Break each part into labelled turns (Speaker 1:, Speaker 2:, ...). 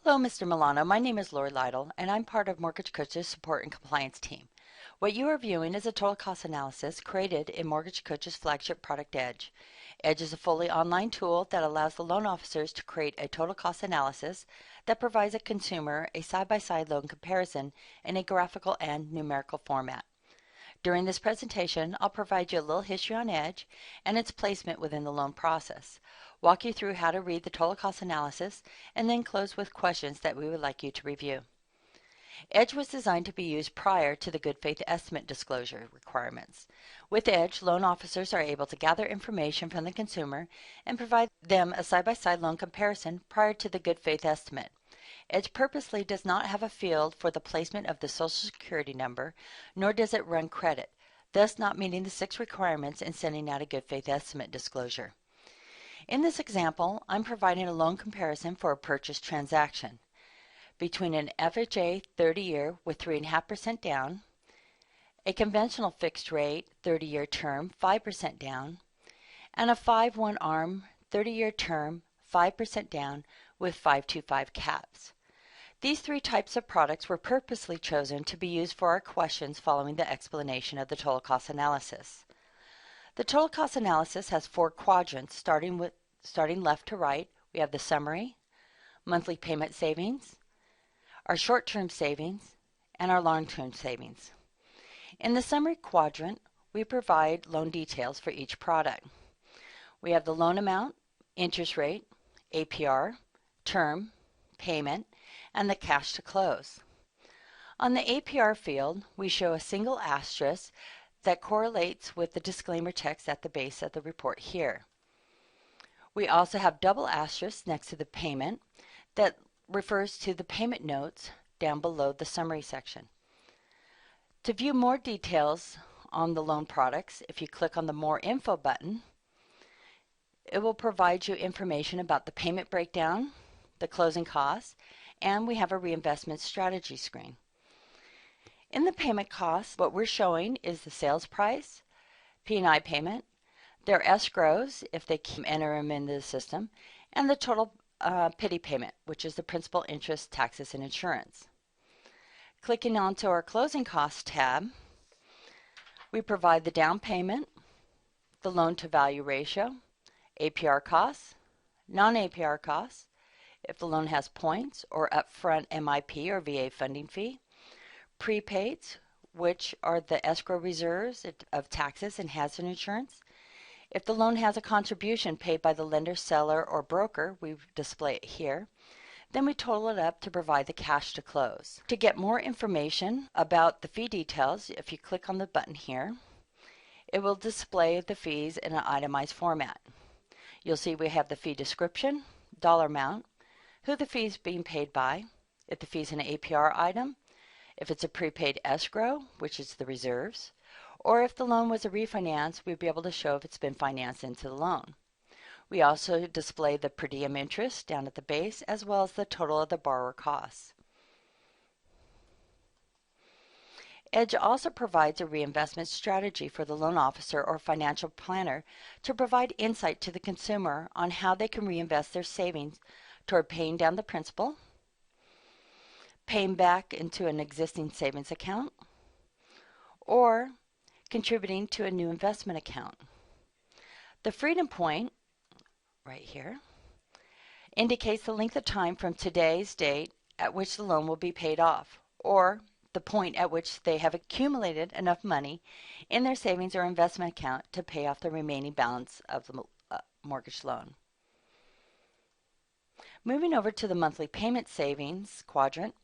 Speaker 1: Hello, Mr. Milano. My name is Lori Lytle, and I'm part of Mortgage Coach's support and compliance team. What you are viewing is a total cost analysis created in Mortgage Coach's flagship product, Edge. Edge is a fully online tool that allows the loan officers to create a total cost analysis that provides a consumer a side-by-side loan comparison in a graphical and numerical format. During this presentation, I'll provide you a little history on Edge and its placement within the loan process, walk you through how to read the total cost analysis, and then close with questions that we would like you to review. Edge was designed to be used prior to the good faith estimate disclosure requirements. With Edge, loan officers are able to gather information from the consumer and provide them a side-by-side loan comparison prior to the good faith estimate. Edge purposely does not have a field for the placement of the Social Security number, nor does it run credit, thus not meeting the 6 requirements in sending out a good faith estimate disclosure. In this example, I'm providing a loan comparison for a purchase transaction between an FHA 30-year with 3.5% down, a conventional fixed rate 30-year term 5% down, and a 5/1 ARM 30-year term 5% down with 525 caps. These 3 types of products were purposely chosen to be used for our questions following the explanation of the total cost analysis. The total cost analysis has 4 quadrants starting left to right. We have the summary, monthly payment savings, our short-term savings, and our long-term savings. In the summary quadrant, we provide loan details for each product. We have the loan amount, interest rate, APR, term, payment, and the cash to close. On the APR field, we show a single asterisk that correlates with the disclaimer text at the base of the report here. We also have double asterisks next to the payment that refers to the payment notes down below the summary section. To view more details on the loan products, if you click on the More Info button, it will provide you information about the payment breakdown, the closing costs, and we have a reinvestment strategy screen. In the payment costs, what we're showing is the sales price, P&I payment, their escrows if they enter them into the system, and the total PITI payment, which is the principal, interest, taxes, and insurance. Clicking onto our closing costs tab, we provide the down payment, the loan to value ratio, APR costs, non-APR costs, if the loan has points or upfront MIP or VA funding fee, prepaids, which are the escrow reserves of taxes and hazard insurance. If the loan has a contribution paid by the lender, seller, or broker, we display it here. Then we total it up to provide the cash to close. To get more information about the fee details, if you click on the button here, it will display the fees in an itemized format. You'll see we have the fee description, dollar amount, who the fee is being paid by, if the fee is an APR item, if it's a prepaid escrow, which is the reserves, or if the loan was a refinance, we'd be able to show if it's been financed into the loan. We also display the per diem interest down at the base, as well as the total of the borrower costs. Edge also provides a reinvestment strategy for the loan officer or financial planner to provide insight to the consumer on how they can reinvest their savings toward paying down the principal, paying back into an existing savings account, or contributing to a new investment account. The freedom point, right here, indicates the length of time from today's date at which the loan will be paid off, or the point at which they have accumulated enough money in their savings or investment account to pay off the remaining balance of the mortgage loan. Moving over to the monthly payment savings quadrant,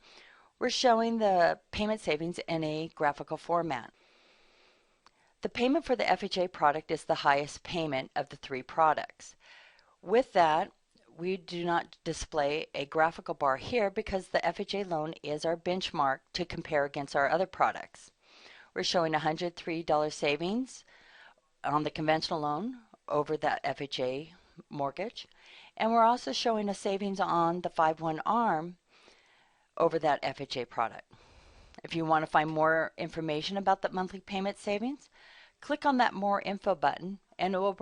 Speaker 1: we're showing the payment savings in a graphical format. The payment for the FHA product is the highest payment of the 3 products. With that, we do not display a graphical bar here because the FHA loan is our benchmark to compare against our other products. We're showing $103 savings on the conventional loan over that FHA mortgage, and we're also showing a savings on the 5/1 ARM over that FHA product. If you want to find more information about the monthly payment savings, click on that More Info button and it will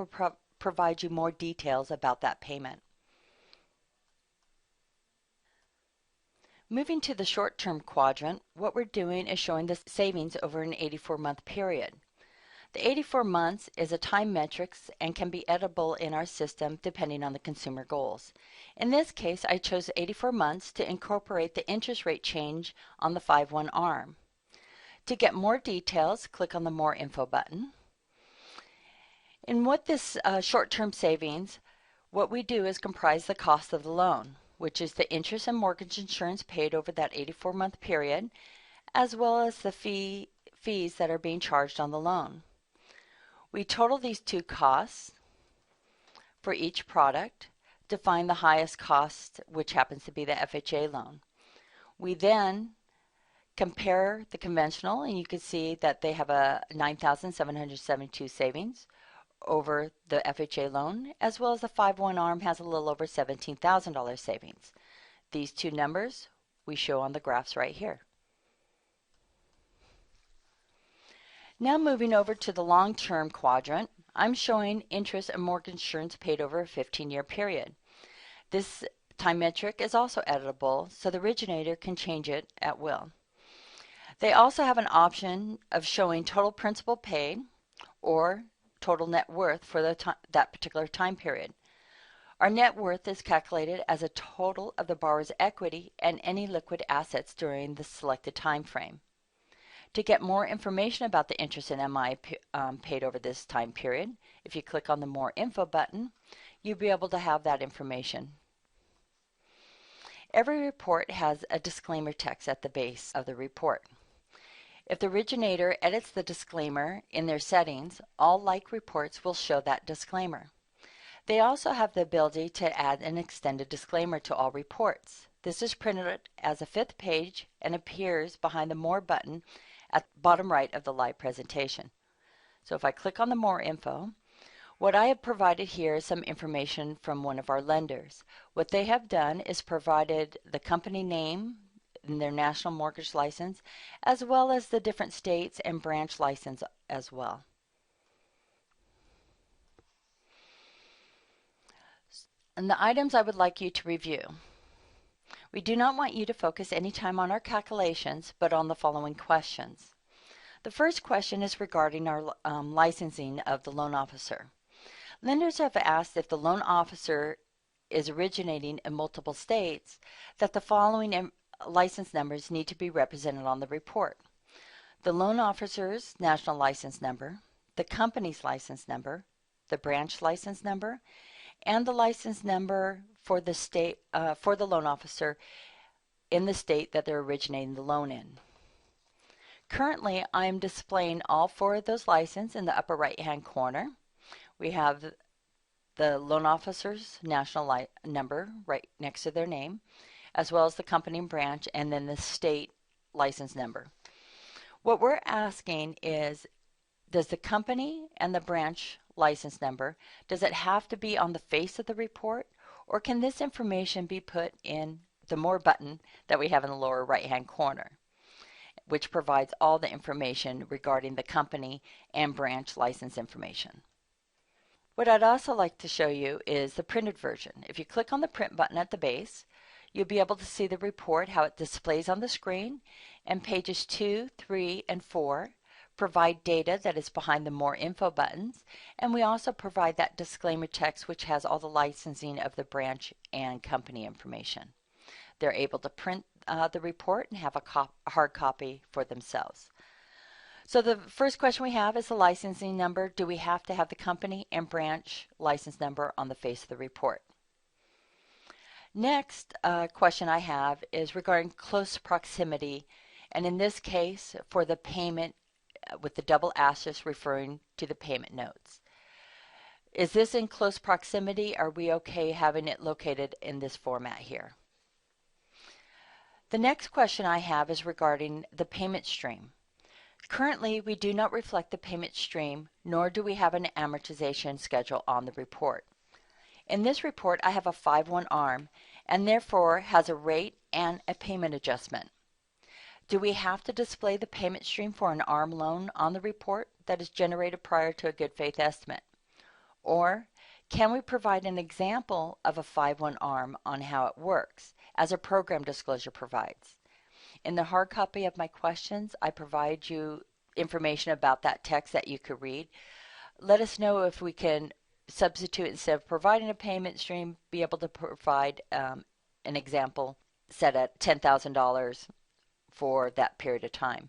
Speaker 1: provide you more details about that payment. Moving to the short-term quadrant, what we're doing is showing the savings over an 84-month period. The 84 months is a time metric and can be editable in our system depending on the consumer goals. In this case, I chose 84 months to incorporate the interest rate change on the 5/1 ARM. To get more details, click on the More Info button. And what this short-term savings, what we do is comprise the cost of the loan, which is the interest and mortgage insurance paid over that 84-month period, as well as the fees that are being charged on the loan. We total these two costs for each product to find the highest cost, which happens to be the FHA loan. We then compare the conventional, and you can see that they have a $9,772 savings over the FHA loan, as well as the 5/1 ARM has a little over $17,000 savings. These two numbers we show on the graphs right here. Now moving over to the long-term quadrant, I'm showing interest and mortgage insurance paid over a 15-year period. This time metric is also editable, so the originator can change it at will. They also have an option of showing total principal paid or total net worth for that particular time period. Our net worth is calculated as a total of the borrower's equity and any liquid assets during the selected time frame. To get more information about the interest and MI paid over this time period, if you click on the More Info button, you'll be able to have that information. Every report has a disclaimer text at the base of the report. If the originator edits the disclaimer in their settings, all like reports will show that disclaimer. They also have the ability to add an extended disclaimer to all reports. This is printed as a 5th page and appears behind the More button at the bottom right of the live presentation. So if I click on the More Info, what I have provided here is some information from one of our lenders. What they have done is provided the company name and their national mortgage license, as well as the different states and branch license as well. And the items I would like you to review. We do not want you to focus any time on our calculations, but on the following questions. The first question is regarding our licensing of the loan officer. Lenders have asked if the loan officer is originating in multiple states, that the following license numbers need to be represented on the report. The loan officer's national license number, the company's license number, the branch license number, and the license number for the state for the loan officer in the state that they're originating the loan in. Currently, I am displaying all 4 of those licenses in the upper right-hand corner. We have the loan officer's national number right next to their name, as well as the company and branch, and then the state license number. What we're asking is, does the company and the branch license number, does it have to be on the face of the report, or can this information be put in the More button that we have in the lower right-hand corner, which provides all the information regarding the company and branch license information? What I'd also like to show you is the printed version. If you click on the print button at the base, you'll be able to see the report, how it displays on the screen, and pages 2, 3, and 4 provide data that is behind the More Info buttons, and we also provide that disclaimer text which has all the licensing of the branch and company information. They're able to print the report and have a hard copy for themselves. So the first question we have is the licensing number. Do we have to have the company and branch license number on the face of the report? Next question I have is regarding close proximity, and in this case for the payment with the double asterisk referring to the payment notes. Is this in close proximity? Are we okay having it located in this format here? The next question I have is regarding the payment stream. Currently, we do not reflect the payment stream, nor do we have an amortization schedule on the report. In this report, I have a 5/1 ARM and therefore has a rate and a payment adjustment. Do we have to display the payment stream for an ARM loan on the report that is generated prior to a good faith estimate? Or can we provide an example of a 5/1 ARM on how it works as a program disclosure provides. In the hard copy of my questions, I provide you information about that text that you could read. Let us know if we can substitute, instead of providing a payment stream, be able to provide an example set at $10,000 for that period of time.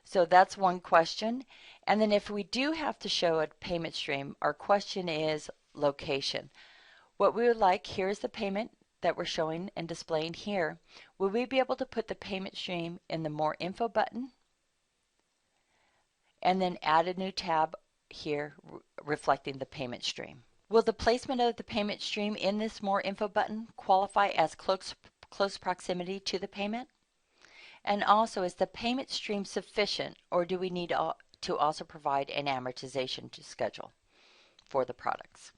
Speaker 1: So that's one question. And then if we do have to show a payment stream, our question is location. What we would like, here's the payment that we're showing and displaying here. Will we be able to put the payment stream in the More Info button and then add a new tab here reflecting the payment stream? Will the placement of the payment stream in this More Info button qualify as close proximity to the payment? And also, is the payment stream sufficient, or do we need to also provide an amortization schedule for the products?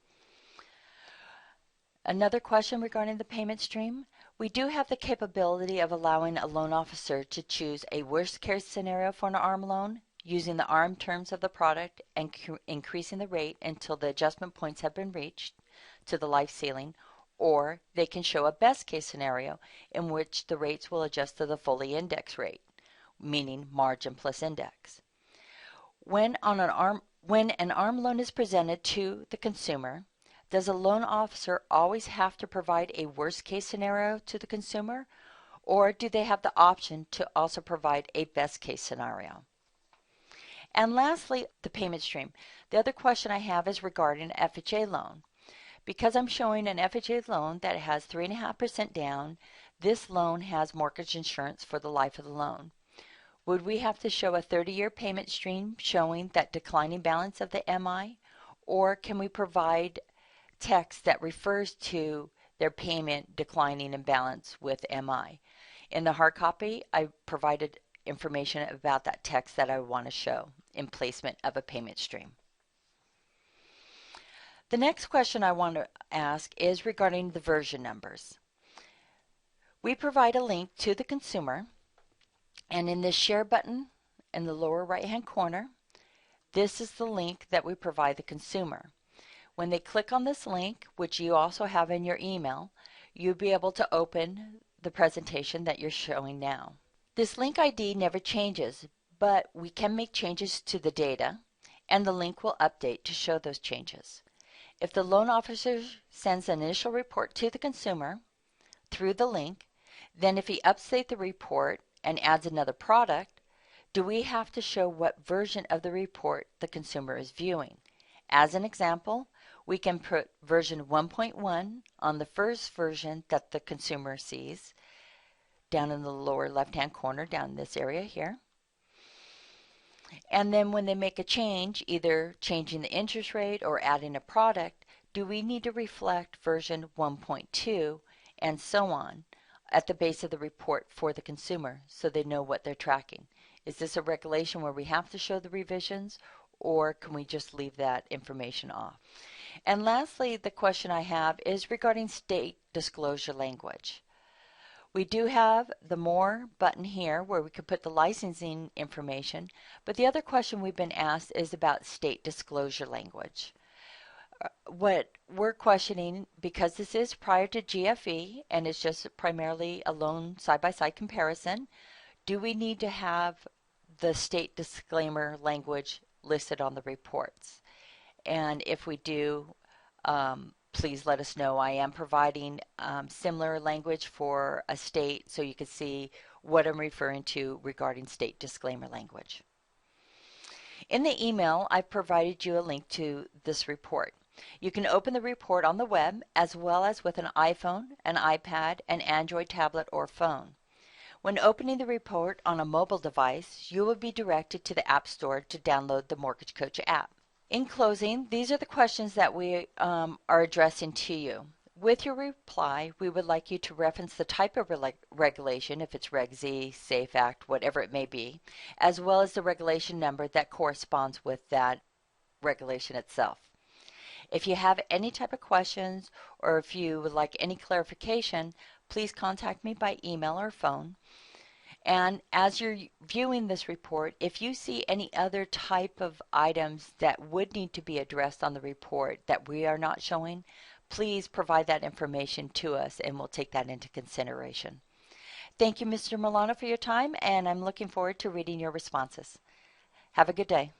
Speaker 1: Another question regarding the payment stream. We do have the capability of allowing a loan officer to choose a worst case scenario for an ARM loan using the ARM terms of the product and increasing the rate until the adjustment points have been reached to the life ceiling, or they can show a best case scenario in which the rates will adjust to the fully indexed rate, meaning margin plus index. When an ARM loan is presented to the consumer, does a loan officer always have to provide a worst case scenario to the consumer, or do they have the option to also provide a best case scenario? And lastly, the payment stream. The other question I have is regarding an FHA loan. Because I'm showing an FHA loan that has 3.5% down, this loan has mortgage insurance for the life of the loan. Would we have to show a 30-year payment stream showing that declining balance of the MI, or can we provide text that refers to their payment declining in balance with MI? In the hard copy, I provided information about that text that I want to show in placement of a payment stream. The next question I want to ask is regarding the version numbers. We provide a link to the consumer, and in this share button in the lower right hand corner, this is the link that we provide the consumer. When they click on this link, which you also have in your email, you'll be able to open the presentation that you're showing now. This link ID never changes, but we can make changes to the data, and the link will update to show those changes. If the loan officer sends an initial report to the consumer through the link, then if he updates the report and adds another product, do we have to show what version of the report the consumer is viewing? As an example, we can put version 1.1 on the first version that the consumer sees, down in the lower left-hand corner, down in this area here. And then when they make a change, either changing the interest rate or adding a product, do we need to reflect version 1.2 and so on at the base of the report for the consumer so they know what they're tracking? Is this a regulation where we have to show the revisions, or can we just leave that information off? And lastly, the question I have is regarding state disclosure language. We do have the More button here where we could put the licensing information, but the other question we've been asked is about state disclosure language. What we're questioning, because this is prior to GFE and it's just primarily a loan side-by-side comparison, do we need to have the state disclaimer language listed on the reports? And if we do, please let us know. I am providing similar language for a state so you can see what I'm referring to regarding state disclaimer language. In the email, I've provided you a link to this report. You can open the report on the web as well as with an iPhone, an iPad, an Android tablet, or phone. When opening the report on a mobile device, you will be directed to the App Store to download the Mortgage Coach app. In closing, these are the questions that we are addressing to you. With your reply, we would like you to reference the type of regulation, if it's Reg Z, SAFE Act, whatever it may be, as well as the regulation number that corresponds with that regulation itself. If you have any type of questions or if you would like any clarification, please contact me by email or phone. And as you're viewing this report, if you see any other type of items that would need to be addressed on the report that we are not showing, please provide that information to us and we'll take that into consideration. Thank you, Mr. Milano, for your time, and I'm looking forward to reading your responses. Have a good day.